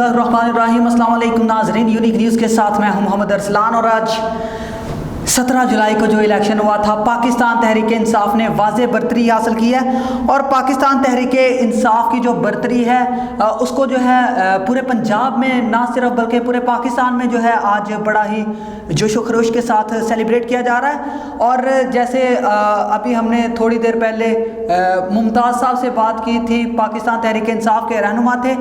بسم اللہ الرحمن الرحیم۔ السلام علیکم ناظرین، یونیک نیوز کے ساتھ میں ہوں محمد ارسلان۔ اور آج 17 جولائی کو جو الیکشن ہوا تھا، پاکستان تحریک انصاف نے واضح برتری حاصل کی ہے، اور پاکستان تحریک انصاف کی جو برتری ہے اس کو جو ہے پورے پنجاب میں نہ صرف بلکہ پورے پاکستان میں جو ہے آج بڑا ہی جوش و خروش کے ساتھ سیلیبریٹ کیا جا رہا ہے۔ اور جیسے ابھی ہم نے تھوڑی دیر پہلے ممتاز صاحب سے بات کی تھی، پاکستان تحریک انصاف کے رہنما تھے،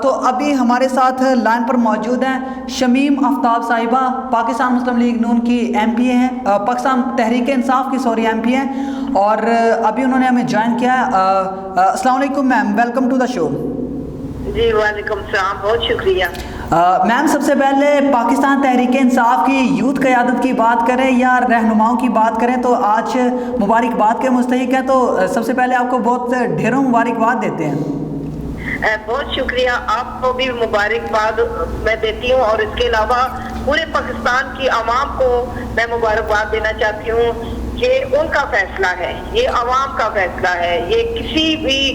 تو ابھی ہمارے ساتھ لائن پر موجود ہیں شمیم آفتاب صاحبہ، پاکستان مسلم لیگ نون کی ایم پی ہیں، پاکستان تحریک انصاف کی ایم پی ہیں، اور ابھی انہوں نے ہمیں جوائن کیا ہے۔ السلام علیکم میم، ویلکم ٹو دا شو۔ جی وعلیکم السلام، بہت شکریہ میم۔ سب سے پہلے پاکستان تحریک انصاف کی یوتھ قیادت کی بات کریں یا رہنماؤں کی بات کریں تو آج مبارکباد کے مستحق ہے، تو سب سے پہلے آپ کو بہت ڈھیروں مبارکباد دیتے ہیں۔ بہت شکریہ، آپ کو بھی مبارکباد میں دیتی ہوں، اور اس کے علاوہ پورے پاکستان کی عوام کو میں مبارکباد دینا چاہتی ہوں۔ یہ ان کا فیصلہ ہے، یہ عوام کا فیصلہ ہے، یہ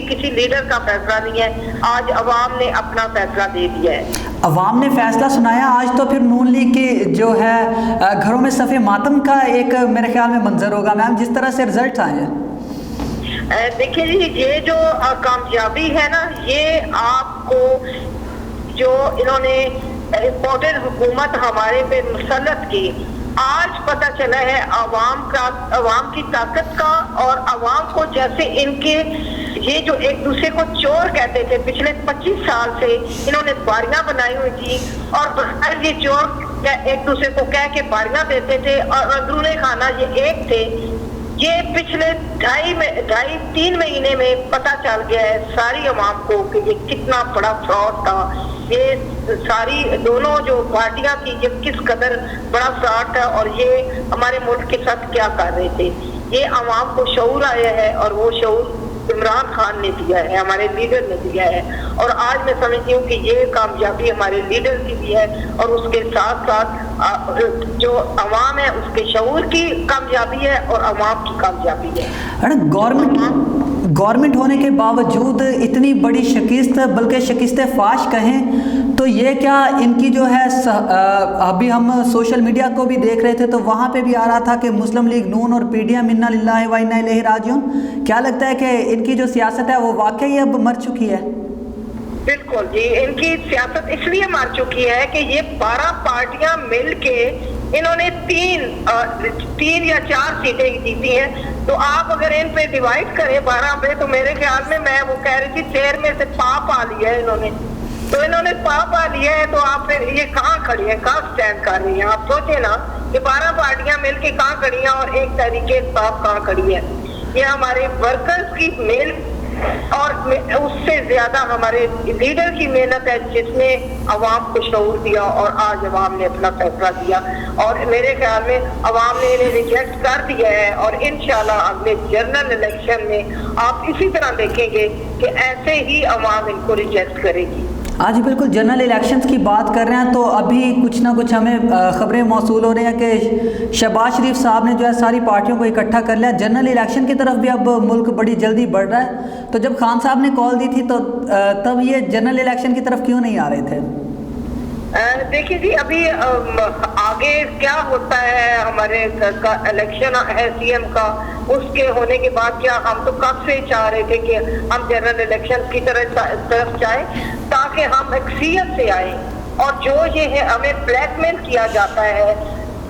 کسی لیڈر کا فیصلہ نہیں ہے۔ آج عوام نے اپنا فیصلہ دے دیا ہے، عوام نے فیصلہ سنایا۔ آج تو پھر نون لیگ کی جو ہے گھروں میں صف ماتم کا ایک میرے خیال میں منظر ہوگا میم، جس طرح سے رزلٹ آئے ہیں۔ دیکھیں جی، یہ جو کامیابی ہے نا، یہ آپ کو جو انہوں نے امپورٹنٹ حکومت ہمارے پہ مسلط کی، آج پتہ چلا ہے عوام کی طاقت کا، اور عوام کو جیسے ان کے یہ جو ایک دوسرے کو چور کہتے تھے پچھلے 25 سال سے، انہوں نے باریاں بنائی ہوئی تھی، اور یہ چور ایک دوسرے کو کہہ کے باریاں دیتے تھے، اور اندرون خانہ یہ ایک تھے۔ یہ پچھلے 2.5-3 مہینے میں پتہ چل گیا ہے ساری عوام کو کہ یہ کتنا بڑا فراڈ تھا، یہ ساری دونوں جو پارٹیاں تھی یہ کس قدر بڑا فراڈ تھا، اور یہ ہمارے ملک کے ساتھ کیا کر رہے تھے۔ یہ عوام کو شعور آیا ہے، اور وہ شعور عمران خان نے دیا ہے، ہمارے لیڈر نے دیا ہے، اور آج میں سمجھتی ہوں کہ یہ کامیابی ہمارے لیڈر کی بھی ہے، اور اس کے ساتھ ساتھ جو عوام ہے اس کے شعور کی کامیابی ہے، اور عوام کی کامیابی ہے۔ گورنمنٹ ہونے کے باوجود اتنی بڑی شکست، بلکہ شکست فاش کہیں تو یہ کیا ان کی جو ہے، ابھی ہم سوشل میڈیا کو بھی دیکھ رہے تھے تو وہاں پہ بھی آ رہا تھا کہ مسلم لیگ نون اور پی ڈی ایم انا للہ و انا الیہ راجعون، کیا لگتا ہے کہ ان کی جو سیاست ہے وہ واقعی اب مر چکی ہے؟ بالکل جی، ان کی سیاست اس لیے مر چکی ہے کہ یہ 12 پارٹیاں مل کے انہوں نے 3 یا 4 سیٹیں جیتی ہیں، تو آپ اگر ان پہ ڈیوائڈ کریں 12 پہ، تو میرے خیال میں وہ کہہ رہی تھی 13 میں سے پا لیا ہے انہوں نے، تو انہوں نے پا لیا ہے، تو آپ پھر یہ کہاں کھڑی ہیں، کہاں سٹینڈ کر رہی ہیں؟ آپ سوچیں نا کہ 12 پارٹیاں مل کے کہاں کھڑی ہیں، اور ایک تحریک انصاف کہاں کھڑی ہے۔ یہ ہمارے ورکرز کی محنت اور اس سے زیادہ ہمارے لیڈر کی محنت ہے، جس نے عوام کو شعور دیا، اور آج عوام نے اپنا فیصلہ دیا، اور میرے خیال میں عوام نے انہیں ریجیکٹ کر دیا ہے، اور انشاءاللہ اگلے جنرل الیکشن میں آپ اسی طرح دیکھیں گے کہ ایسے ہی عوام ان کو ریجیکٹ کرے گی۔ آج بالکل جنرل الیکشنز کی بات کر رہے ہیں، تو ابھی کچھ نہ کچھ ہمیں خبریں موصول ہو رہی ہیں کہ شہباز شریف صاحب نے جو ہے ساری پارٹیوں کو اکٹھا کر لیا، جنرل الیکشن کی طرف بھی اب ملک بڑی جلدی بڑھ رہا ہے، تو جب خان صاحب نے کال دی تھی تو تب یہ جنرل الیکشن کی طرف کیوں نہیں آ رہے تھے؟ دیکھیے جی، ابھی آگے کیا ہوتا ہے، ہمارے الیکشن ہے سی ایم کا، اس کے ہونے کے بعد کیا ہم تو کب سے چاہ رہے تھے کہ ہم جنرل الیکشن کی طرف جائیں تاکہ ہم اکثریت سے آئیں، اور جو یہ ہے ہمیں بلیک میل کیا جاتا ہے،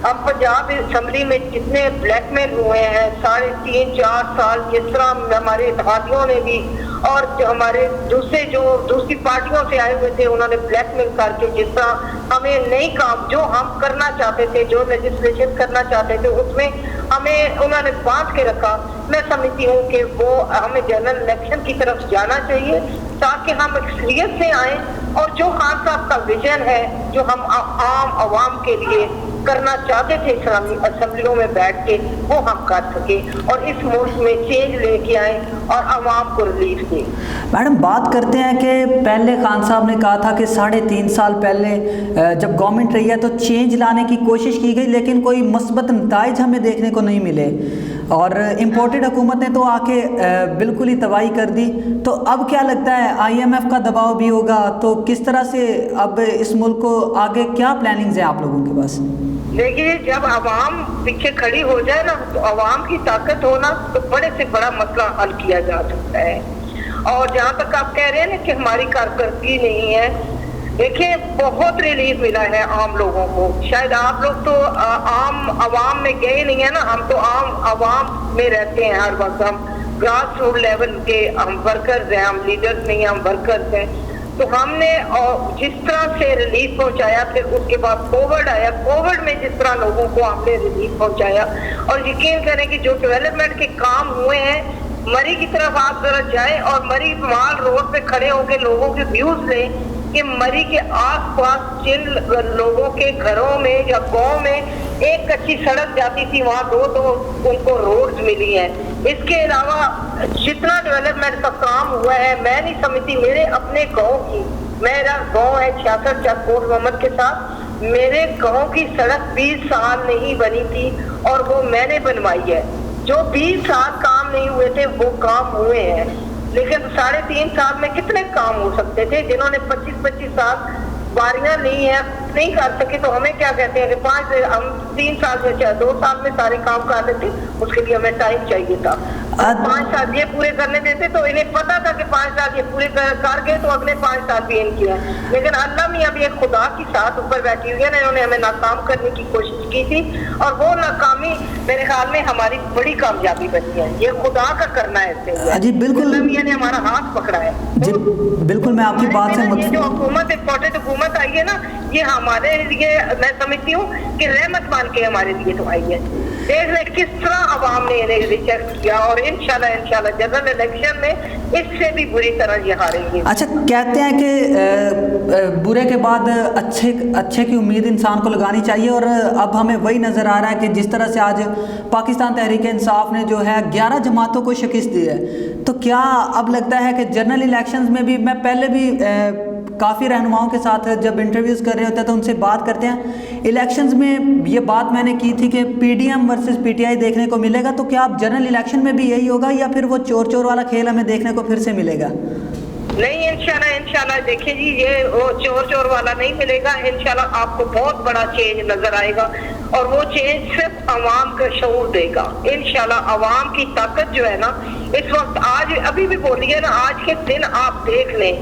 ہم پنجاب اسمبلی میں جتنے بلیک میل ہوئے ہیں 3.5-4 سال، جس طرح ہمارے اتحادیوں نے بھی، اور جو ہمارے دوسری پارٹیوں سے آئے ہوئے تھے انہوں نے بلیک میل کر کے جس طرح ہمیں نئی کام جو ہم کرنا چاہتے تھے، جو لیجسلیشن کرنا چاہتے تھے، اس میں ہمیں انہوں نے باندھ کے رکھا۔ میں سمجھتی ہوں کہ وہ ہمیں جنرل الیکشن کی طرف جانا چاہیے تاکہ ہم اکثریت سے آئیں، اور جو خان صاحب کا ویژن ہے جو ہم عام عوام کے لیے کرنا چاہتے تھے اسلامی اسمبلیوں میں بیٹھ کے وہ ہم کر سکے اور اس ملک میں چینج لے کے آئیں اور عوام کو ریلیف دیں۔ میڈم بات کرتے ہیں کہ پہلے خان صاحب نے کہا تھا کہ 3.5 سال پہلے جب گورنمنٹ رہی ہے تو چینج لانے کی کوشش کی گئی لیکن کوئی مثبت نتائج ہمیں دیکھنے کو نہیں ملے، اور امپورٹڈ حکومت نے تو آ کے بالکل ہی تباہی کر دی۔ تو اب کیا لگتا ہے IMF کا دباؤ بھی ہوگا، تو کس طرح سے اب اس ملک کو آگے کیا پلاننگز ہیں آپ لوگوں کے پاس؟ دیکھیے جب عوام پیچھے کھڑی ہو جائے نا تو عوام کی طاقت ہونا تو بڑے سے بڑا مسئلہ حل کیا جا سکتا ہے۔ اور جہاں تک آپ کہہ رہے ہیں نا کہ ہماری کارکردگی نہیں ہے، دیکھیں بہت ریلیف ملا ہے عام لوگوں کو۔ شاید آپ لوگ تو عام عوام میں گئے نہیں ہیں نا، ہم تو عام عوام میں رہتے ہیں ہر وقت، ہم گراس روٹ لیول کے ہم ورکرز ہیں، ہم لیڈرز نہیں، ہم ورکرز ہیں۔ تو ہم نے جس طرح سے ریلیف پہنچایا، پھر اس کے بعد کووڈ آیا، کووڈ میں جس طرح لوگوں کو ہم نے ریلیف پہنچایا، اور یقین کریں کہ جو ڈیولپمنٹ کے کام ہوئے ہیں، مری کی طرف آپ ذرا جائیں اور مری مال روڈ پہ کھڑے ہو کے لوگوں کے ویوز لیں کہ مری کے آس پاس جن لوگوں کے گھروں میں یا گاؤں میں ایک کچی سڑک جاتی تھی وہاں دو ان کو روڈز ملی ہیں۔ اس کے علاوہ جتنا ڈیولپمنٹ کا کام ہوا ہے میں نہیں سمجھتی، میرے اپنے گاؤں کی، میرا گاؤں ہے 66 چک کوٹ محمد کے ساتھ، میرے گاؤں کی سڑک 20 سال نہیں بنی تھی اور وہ میں نے بنوائی ہے۔ جو 20 سال کام نہیں ہوئے تھے وہ کام ہوئے ہیں، لیکن 3.5 سال میں کتنے کام ہو سکتے تھے؟ جنہوں نے 25 سال باریاں نہیں ہیں نہیں کر سکے تو ہمیں کیا کہتے ہیں کہ ہم 3 سال میں 2 سال میں سارے کام کر لیتے، اس کے لیے ہمیں ٹائم چاہیے تھا۔ 5 سال یہ پورے کرنے دیتے تو انہیں پتا تھا کہ 5 سال یہ پورے کر گئے تو اگلے 5 سال بھی ان کیا، لیکن اللہ میاں بھی ایک خدا کی ساتھ اوپر بیٹھی ہوئی ہے نا، انہوں نے ہمیں ناکام کرنے کی کوشش کی تھی اور وہ ناکامی میرے خیال میں ہماری بڑی کامیابی بنی ہے۔ یہ خدا کا کرنا ہے، جی بالکل، اللہ میاں نے ہمارا ہاتھ پکڑا ہے۔ جی بالکل میں آپ کی بات سے یہ جو حکومت امپورٹنٹ حکومت آئی ہے نا، یہ ہمارے لیے میں سمجھتی ہوں کہ رحمت مان کے ہمارے لیے تو آئی ہے۔ دیکھ لیں کس طرح عوام نے انہیں ریجیکٹ کیا، اور انشاءاللہ جنرل الیکشن میں اس سے بھی بری طرح یہ ہاریں گے۔ اچھا کہتے ہیں کہ برے کے بعد اچھے کی امید انسان کو لگانی چاہیے، اور اب ہمیں وہی نظر آ رہا ہے کہ جس طرح سے آج پاکستان تحریک انصاف نے جو ہے 11 جماعتوں کو شکست دی ہے، تو کیا اب لگتا ہے کہ جنرل الیکشنز میں بھی، میں پہلے بھی کافی رہنماؤں کے ساتھ جب انٹرویوز کر رہے ہوتے ہیں تو ان سے بات کرتے ہیں، الیکشنز میں یہ بات میں نے کی تھی کہ PDM ورسز PTI دیکھنے کو ملے گا، تو کیا اب جنرل الیکشن میں بھی یہی ہوگا یا پھر وہ چور والا کھیل ہمیں دیکھنے کو پھر سے ملے گا؟ نہیں انشاءاللہ دیکھیں جی، یہ وہ چور والا نہیں ملے گا۔ انشاءاللہ آپ کو بہت بڑا چینج نظر آئے گا، اور وہ چینج صرف عوام کا شعور دے گا۔ انشاءاللہ عوام کی طاقت جو ہے نا اس وقت، آج ابھی بھی بولیے نا، آج کے دن آپ دیکھ لیں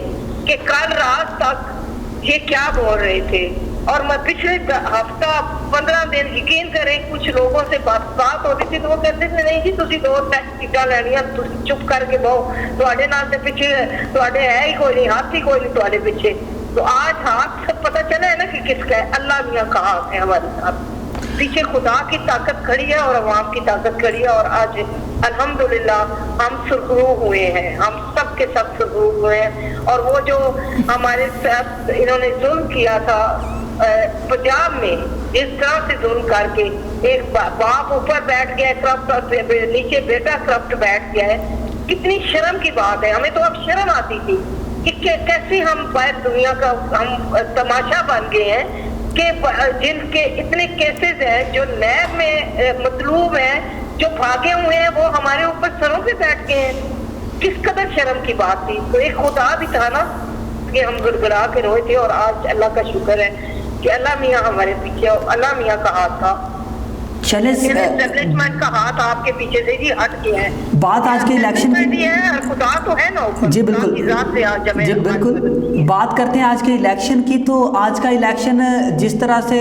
کہ کل رات تک یہ کیا بول رہے تھے، اور میں پچھلے ہفتہ 15 دن یقین کریں کچھ لوگوں سے بات ہوتی تھی تو وہ کہتے تھے نہیں جی تسی 2 ٹیکٹاں لینیاں، چپ کر کے بہو، تواڈے نال تے پیچھے تواڈے ہے ہی کوئی نہیں، ہاتھ ہی کوئی نہیں تواڈے پیچھے۔ تو آج ہاتھ سب پتہ چلا ہے نا کہ کس کا ہے، اللہ میاں کا ہاتھ ہے ہمارے ساتھ، پیچھے خدا کی طاقت کھڑی ہے اور عوام کی طاقت کھڑی ہے، اور آج الحمدللہ ہم سرخرو ہوئے ہیں، ہم سب کے سب سرخرو ہوئے ہیں۔ اور وہ جو ہمارے ساتھ انہوں نے ظلم کیا تھا پنجاب میں، جس طرح سے ظلم کر کے ایک باپ اوپر بیٹھ گیا کرپٹ، نیچے بیٹا کرپٹ بیٹھ گیا ہے، کتنی شرم کی بات ہے۔ ہمیں تو اب شرم آتی تھی کہ کیسے ہم باہر دنیا کا ہم تماشا بن گئے ہیں کہ جن کے اتنے کیسز ہیں جو نیب میں مطلوب ہیں، جو بھاگے ہوئے ہیں، وہ ہمارے اوپر سروں پہ بیٹھ گئے ہیں۔ کس قدر شرم کی بات تھی۔ تو ایک خدا بھی تھا نا کہ ہم گڑگڑا کے روئے تھے، اور آج اللہ کا شکر ہے کہ اللہ میاں ہمارے پیچھے، اللہ میاں کا ہاتھ تھا، چلے اسٹیبلشمنٹ کا ہاتھ آپ کے پیچھے سے جی ہٹ گیا ہے۔ بات آج کے الیکشن کی خدا تو ہے نا اوپر، جی بالکل جی بالکل بات کرتے ہیں آج کے الیکشن کی۔ تو آج کا الیکشن جس طرح سے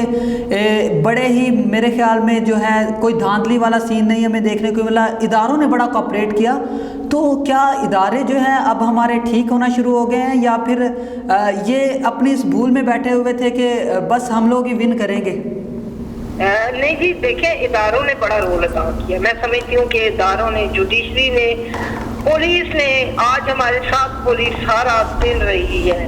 بڑے ہی میرے خیال میں جو ہے کوئی دھاندلی والا سین نہیں ہمیں دیکھنے کو ملا، اداروں نے بڑا کوآپریٹ کیا، تو کیا ادارے جو ہیں اب ہمارے ٹھیک ہونا شروع ہو گئے ہیں، یا پھر یہ اپنی اس بھول میں بیٹھے ہوئے تھے کہ بس ہم لوگ ہی ون کریں گے؟ نہیں جی دیکھیں، اداروں نے بڑا رول ادا کیا۔ میں سمجھتی ہوں کہ اداروں نے، جوڈیشری نے، پولیس نے، آج ہمارے ساتھ پولیس سارا دن رہی ہے،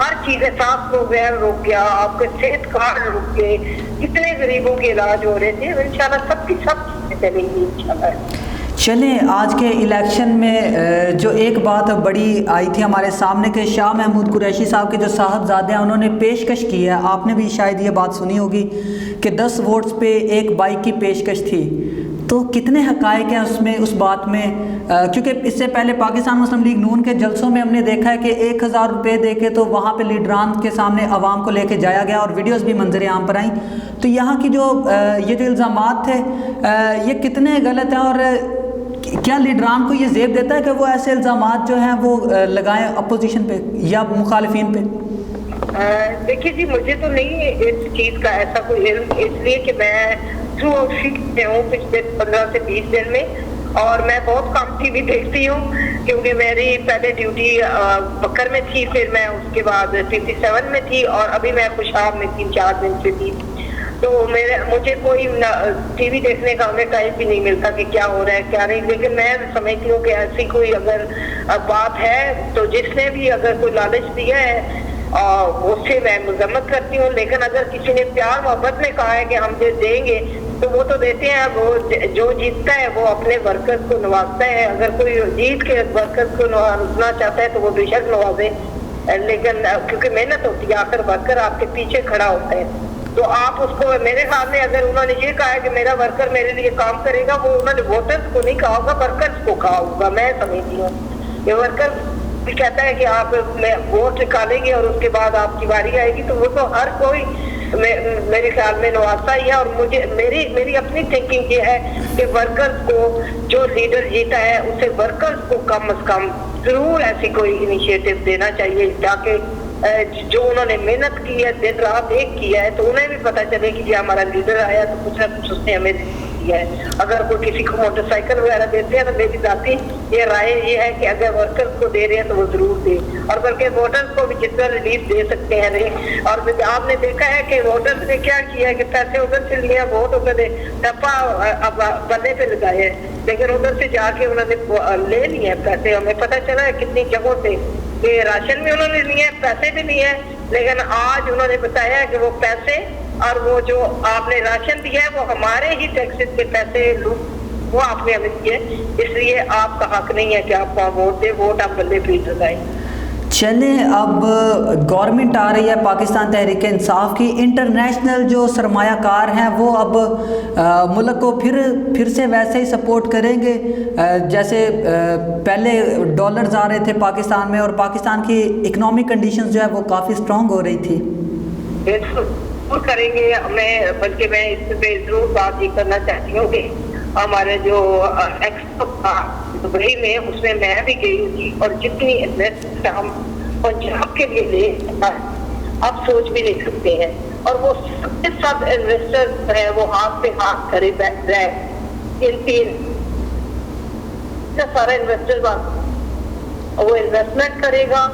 ہر چیز احساس وغیرہ رک گیا, آپ کے صحت کارڈ رک گئے, کتنے غریبوں کے علاج ہو رہے تھے. انشاءاللہ سب کی سب چیزیں چلیں گی انشاءاللہ. چلیں آج کے الیکشن میں جو ایک بات بڑی آئی تھی ہمارے سامنے کہ شاہ محمود قریشی صاحب کے جو صاحبزادے ہیں انہوں نے پیشکش کی ہے, آپ نے بھی شاید یہ بات سنی ہوگی کہ 10 ووٹس پہ ایک بائک کی پیشکش تھی. تو کتنے حقائق ہیں اس بات میں, کیونکہ اس سے پہلے پاکستان مسلم لیگ نون کے جلسوں میں ہم نے دیکھا ہے کہ 1000 روپے دے کے تو وہاں پہ لیڈران کے سامنے عوام کو لے کے جایا گیا اور ویڈیوز بھی منظر عام پر آئیں. تو یہاں کی یہ جو الزامات تھے یہ کتنے غلط ہیں, اور کیا لیڈران کو یہ زیب دیتا ہے کہ وہ ایسے الزامات جو ہیں وہ لگائیں اپوزیشن پہ یا مخالفین پہ؟ دیکھیے جی, مجھے تو نہیں اس چیز کا ایسا کوئی علم, اس لیے کہ میں تھرو آؤٹ سیکھتے ہوں پچھلے 15 سے 20 دن میں, اور میں بہت کم ٹی وی دیکھتی ہوں کیونکہ میری پہلے ڈیوٹی بکر میں تھی, پھر میں اس کے بعد 57 میں تھی, اور ابھی میں خوشاب میں 3-4 دن سے تھی. تو مجھے کوئی ٹی وی دیکھنے کا ہمیں ٹائم بھی نہیں ملتا کہ کیا ہو رہا ہے کیا نہیں. لیکن میں سمجھتی ہوں کہ ایسی کوئی اگر بات ہے تو جس نے بھی اگر کوئی لالچ دیا ہے اس سے میں مذمت کرتی ہوں. لیکن اگر کسی نے پیار محبت میں کہا ہے کہ ہم دیں گے تو وہ تو دیتے ہیں. وہ جو جیتتا ہے وہ اپنے ورکرز کو نوازتا ہے. اگر کوئی جیت کے ورکرز کو نوازنا چاہتا ہے تو وہ بے شک نوازے, لیکن کیونکہ محنت ہوتی ہے, آخر ورکر آپ کے پیچھے کھڑا ہوتا ہے. تو آپ اس کو, میرے خیال میں اگر انہوں نے یہ کہا ہے کہ میرا ورکر میرے لیے کام کرے گا, وہ انہوں نے ووٹرز کو نہیں کہا ہوگا, ورکرز کو کہا ہوگا. میں سمجھتی ہوں کہ ورکر بھی کہتا ہے کہ آپ ووٹ نکالیں گے اور اس کے بعد آپ کی باری آئے گی, تو وہ تو ہر کوئی میرے خیال میں نوازتا ہی ہے. اور مجھے میری اپنی تھنکنگ یہ ہے کہ ورکرز کو جو لیڈر جیتا ہے اسے ورکرز کو کم از کم ضرور ایسی کوئی انیشیٹو دینا چاہیے تاکہ جو انہوں نے محنت کی ہے, دن رات ایک کیا ہے, تو انہیں بھی پتہ چلے کہ یہ ہمارا لیڈر آیا تو کچھ نہ کچھ اس نے ہمیں دیا ہے. اگر کوئی کسی کو موٹر سائیکل وغیرہ دیتے ہیں تو میری ذاتی یہ رائے یہ ہے کہ اگر ورکرز کو دے رہے ہیں تو وہ ضرور دے, اور بلکہ ووٹرز کو بھی جتنا ریلیف دے سکتے ہیں نہیں. اور آپ نے دیکھا ہے کہ ووٹرز نے کیا کیا ہے کہ پیسے ادھر سے لیا, ووٹ ادھر نے ٹپا اب بلے پہ لگائے ہیں, لیکن ادھر سے جا کے انہوں نے لے لیے ہیں پیسے. ہمیں پتہ چلا ہے کتنی جگہوں سے کہ راشن بھی انہوں نے لیے ہیں, پیسے بھی لیے ہیں, لیکن آج انہوں نے بتایا ہے کہ وہ پیسے اور وہ جو آپ نے راشن دیا ہے وہ ہمارے ہی ٹیکسز کے پیسے وہ آپ نے ہمیں دیے, اس لیے آپ کا حق نہیں ہے کہ آپ کو ووٹ دیں, ووٹ آپ بلے پہ لگائیں. چلیں اب گورنمنٹ آ رہی ہے پاکستان تحریک انصاف کی, انٹرنیشنل جو سرمایہ کار ہیں وہ اب ملک کو پھر سے ویسے ہی سپورٹ کریں گے جیسے پہلے ڈالرز آ رہے تھے پاکستان میں, اور پاکستان کی اکنامک کنڈیشنز جو ہے وہ کافی اسٹرانگ ہو رہی تھی. ضرور کریں گے, بلکہ میں اس پہ ضرور بات یہ کرنا چاہتی ہوں کہ ہمارے جو ایکسپو تھا دبئی میں, اس میں میں بھی گئی تھی, اور جتنی انویسٹمنٹ ہم پنجاب کے لیے لے آپ سوچ بھی نہیں سکتے ہیں. اور وہ سب انویسٹر ہیں وہ ہاتھ پہ ہاتھ کھڑے بیٹھ رہے, تین سارا انویسٹر وہ انویسٹمنٹ کرے گا,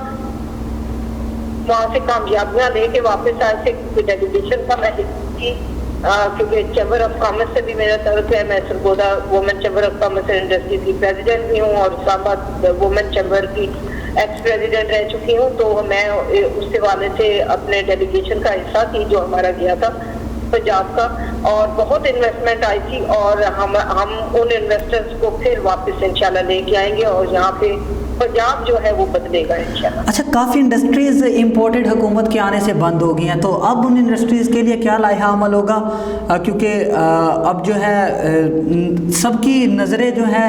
وہاں سے کامیابیاں لے کے واپس آئے سے ڈیلیگیشن کا میں کی, کیونکہ چیمبر آف کامرس سے بھی میرا تعلق ہے. میں Sargodha women chamber of commerce and industries کی پریزیڈنٹ بھی ہوں, اور اسلام آباد وومن چیمبر کی ایکس پریزیڈنٹ رہ چکی ہوں. تو میں اس حوالے سے اپنے ڈیلیگیشن کا حصہ تھی جو ہمارا گیا تھا پنجاب کا, اور بہت انویسٹمنٹ آئی تھی, اور ہم ان انویسٹرز کو پھر واپس انشاءاللہ لے کے آئیں گے, اور یہاں پہ پنجاب جو ہے وہ بدلے گا انشاءاللہ. اچھا, کافی انڈسٹریز امپورٹڈ حکومت کے آنے سے بند ہو گئی ہیں, تو اب ان انڈسٹریز کے لیے کیا لائحہ عمل ہوگا؟ کیونکہ اب جو ہے سب کی نظریں جو ہے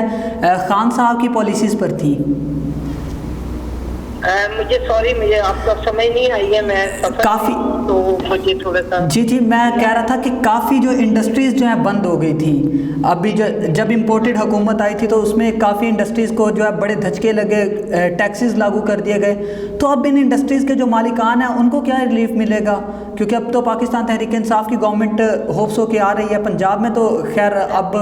خان صاحب کی پالیسیز پر تھیں. مجھے آپ کا سمجھ نہیں آئی ہے, میں کافی تو مجھے تھوڑا سا جی میں کہہ رہا تھا کہ کافی جو انڈسٹریز جو ہیں بند ہو گئی تھی. ابھی جب امپورٹڈ حکومت آئی تھی تو اس میں کافی انڈسٹریز کو جو ہے بڑے دھچکے لگے, ٹیکسز لاگو کر دیے گئے. تو اب ان انڈسٹریز کے جو مالکان ہیں ان کو کیا ریلیف ملے گا؟ کیونکہ اب تو پاکستان تحریک انصاف کی گورنمنٹ ہوپس ہو کے آ رہی ہے پنجاب میں, تو خیر اب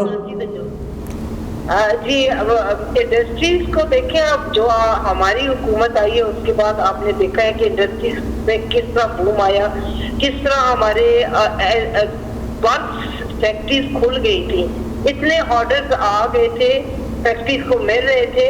جی انڈسٹریز کو دیکھیں. اب جو ہماری حکومت آئی ہے اس کے بعد آپ نے دیکھا ہے کہ انڈسٹریز میں کس طرح بوم آیا, کس طرح ہمارے فیکٹریز کھل گئی تھی, اتنے آرڈرز آ گئے تھے, فیکٹریز کو مل رہے تھے,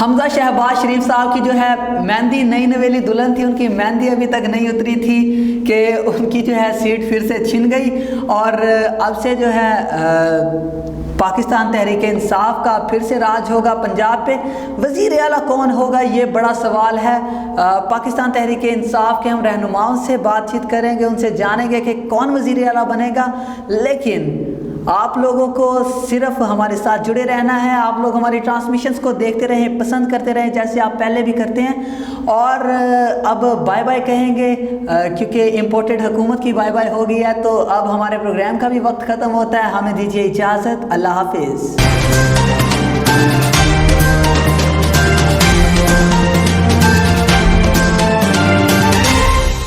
حمزہ شہباز شریف صاحب کی جو ہے مہندی نئی نویلی دلہن تھی، ان کی مہندی ابھی تک نہیں اتری تھی کہ ان کی جو ہے سیٹ پھر سے چھن گئی، اور اب سے جو ہے پاکستان تحریک انصاف کا پھر سے راج ہوگا پنجاب پہ۔ وزیر اعلیٰ کون ہوگا یہ بڑا سوال ہے۔ پاکستان تحریک انصاف کے ہم رہنماؤں سے بات چیت کریں گے، ان سے جانیں گے کہ کون وزیر اعلیٰ بنے گا، لیکن آپ لوگوں کو صرف ہمارے ساتھ جڑے رہنا ہے۔ آپ لوگ ہماری ٹرانسمیشنز کو دیکھتے رہیں، پسند کرتے رہیں جیسے آپ پہلے بھی کرتے ہیں، اور اب بائے بائے کہیں گے کیونکہ امپورٹڈ حکومت کی بائے بائے ہو گئی ہے، تو اب ہمارے پروگرام کا بھی وقت ختم ہوتا ہے۔ ہمیں دیجیے اجازت، اللہ حافظ۔